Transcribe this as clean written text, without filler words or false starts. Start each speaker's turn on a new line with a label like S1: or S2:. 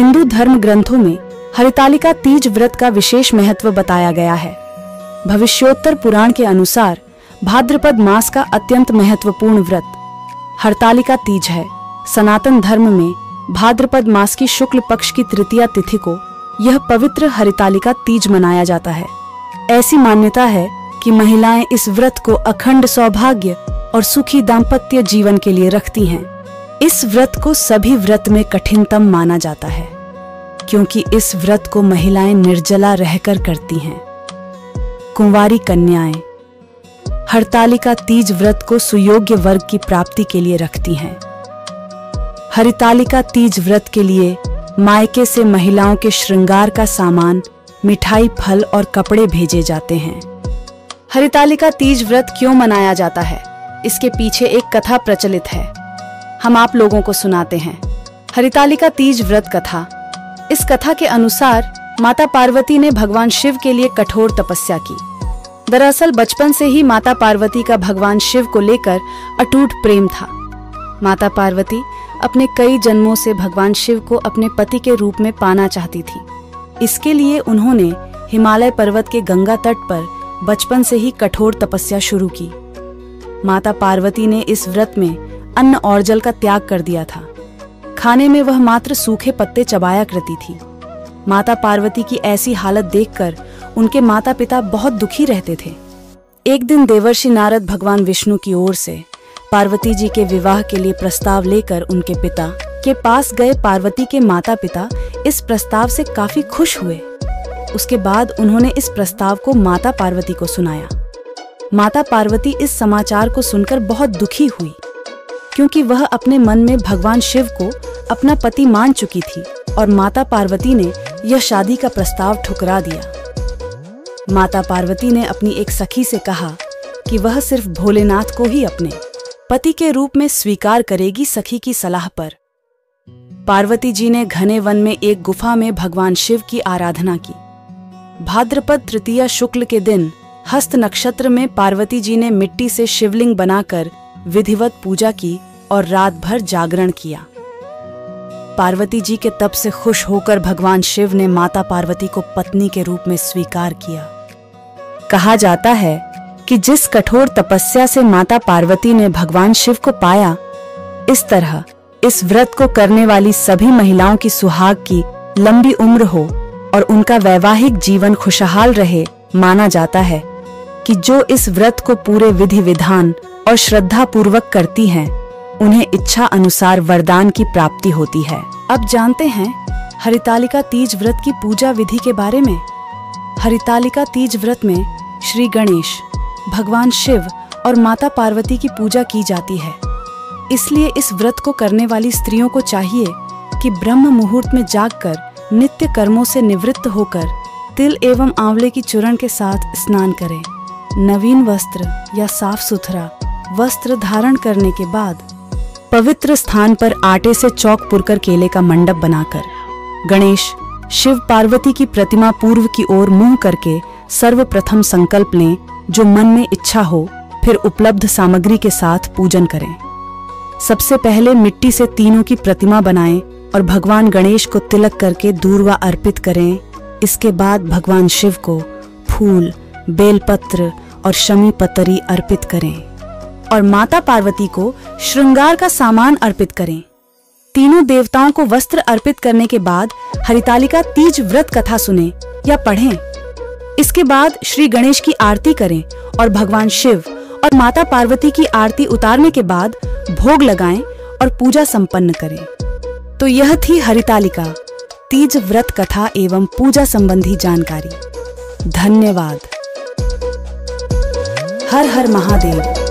S1: हिंदू धर्म ग्रंथों में हरितालिका तीज व्रत का विशेष महत्व बताया गया है। भविष्योत्तर पुराण के अनुसार भाद्रपद मास का अत्यंत महत्वपूर्ण व्रत हरतालिका तीज है। सनातन धर्म में भाद्रपद मास की शुक्ल पक्ष की तृतीया तिथि को यह पवित्र हरितालिका तीज मनाया जाता है। ऐसी मान्यता है कि महिलाएं इस व्रत को अखंड सौभाग्य और सुखी दाम्पत्य जीवन के लिए रखती हैं। इस व्रत को सभी व्रत में कठिनतम माना जाता है, क्योंकि इस व्रत को महिलाएं निर्जला रहकर करती हैं। कुंवारी कन्याएं हरतालिका तीज व्रत को सुयोग्य वर्ग की प्राप्ति के लिए रखती हैं। हरितालिका तीज व्रत के लिए मायके से महिलाओं के श्रृंगार का सामान, मिठाई, फल और कपड़े भेजे जाते हैं। हरितालिका तीज व्रत क्यों मनाया जाता है, इसके पीछे एक कथा प्रचलित है। हम आप लोगों को सुनाते हैं। हरितालिका तीज व्रत कथा। इस कथा के अनुसार माता पार्वती ने भगवान शिव के लिए कठोर तपस्या की। दरअसल बचपन से ही माता पार्वती का भगवान शिव को लेकर अटूट प्रेम था। माता पार्वती अपने कई जन्मों से भगवान शिव को अपने पति के रूप में पाना चाहती थी। इसके लिए उन्होंने हिमालय पर्वत के गंगा तट पर बचपन से ही कठोर तपस्या शुरू की। माता पार्वती ने इस व्रत में अन्न और जल का त्याग कर दिया था। खाने में वह मात्र सूखे पत्ते चबाया करती थी। माता पार्वती की ऐसी हालत देखकर उनके माता पिता बहुत दुखी रहते थे। एक दिन देवर्षि नारद भगवान विष्णु की ओर से पार्वती जी के विवाह के लिए प्रस्ताव लेकर उनके पिता के पास गए। पार्वती के माता पिता इस प्रस्ताव से काफी खुश हुए। उसके बाद उन्होंने इस प्रस्ताव को माता पार्वती को सुनाया। माता पार्वती इस समाचार को सुनकर बहुत दुखी हुई, क्योंकि वह अपने मन में भगवान शिव को अपना पति मान चुकी थी और माता पार्वती ने यह शादी का प्रस्ताव ठुकरा दिया। माता पार्वती ने अपनी एक सखी से कहा कि वह सिर्फ भोलेनाथ को ही अपने पति के रूप में स्वीकार करेगी। सखी की सलाह पर पार्वती जी ने घने वन में एक गुफा में भगवान शिव की आराधना की। भाद्रपद तृतीया शुक्ल के दिन हस्त नक्षत्र में पार्वती जी ने मिट्टी से शिवलिंग बनाकर विधिवत पूजा की और रात भर जागरण किया। पार्वती जी के तप से खुश होकर भगवान शिव ने माता पार्वती को पत्नी के रूप में स्वीकार किया। कहा जाता है कि जिस कठोर तपस्या से माता पार्वती ने भगवान शिव को पाया, इस तरह इस व्रत को करने वाली सभी महिलाओं की सुहाग की लंबी उम्र हो और उनका वैवाहिक जीवन खुशहाल रहे। माना जाता है कि जो इस व्रत को पूरे विधि विधान और श्रद्धा पूर्वक करती हैं, उन्हें इच्छा अनुसार वरदान की प्राप्ति होती है। अब जानते हैं हरितालिका तीज व्रत की पूजा विधि के बारे में। हरितालिका तीज व्रत में श्री गणेश, भगवान शिव और माता पार्वती की पूजा की जाती है। इसलिए इस व्रत को करने वाली स्त्रियों को चाहिए कि ब्रह्म मुहूर्त में जागकर नित्य कर्मों से निवृत्त होकर तिल एवं आंवले की चूर्ण के साथ स्नान करें। नवीन वस्त्र या साफ सुथरा वस्त्र धारण करने के बाद पवित्र स्थान पर आटे से चौक पुरकर केले का मंडप बनाकर गणेश, शिव, पार्वती की प्रतिमा पूर्व की ओर मुंह करके सर्वप्रथम संकल्प लें, जो मन में इच्छा हो। फिर उपलब्ध सामग्री के साथ पूजन करें। सबसे पहले मिट्टी से तीनों की प्रतिमा बनाएं और भगवान गणेश को तिलक करके दूर्वा अर्पित करें। इसके बाद भगवान शिव को फूल, बेलपत्र और शमी पतरी अर्पित करें और माता पार्वती को श्रृंगार का सामान अर्पित करें। तीनों देवताओं को वस्त्र अर्पित करने के बाद हरितालिका तीज व्रत कथा सुनें या पढ़ें। इसके बाद श्री गणेश की आरती करें और भगवान शिव और माता पार्वती की आरती उतारने के बाद भोग लगाएं और पूजा संपन्न करें। तो यह थी हरितालिका तीज व्रत कथा एवं पूजा संबंधी जानकारी। धन्यवाद। हर हर महादेव।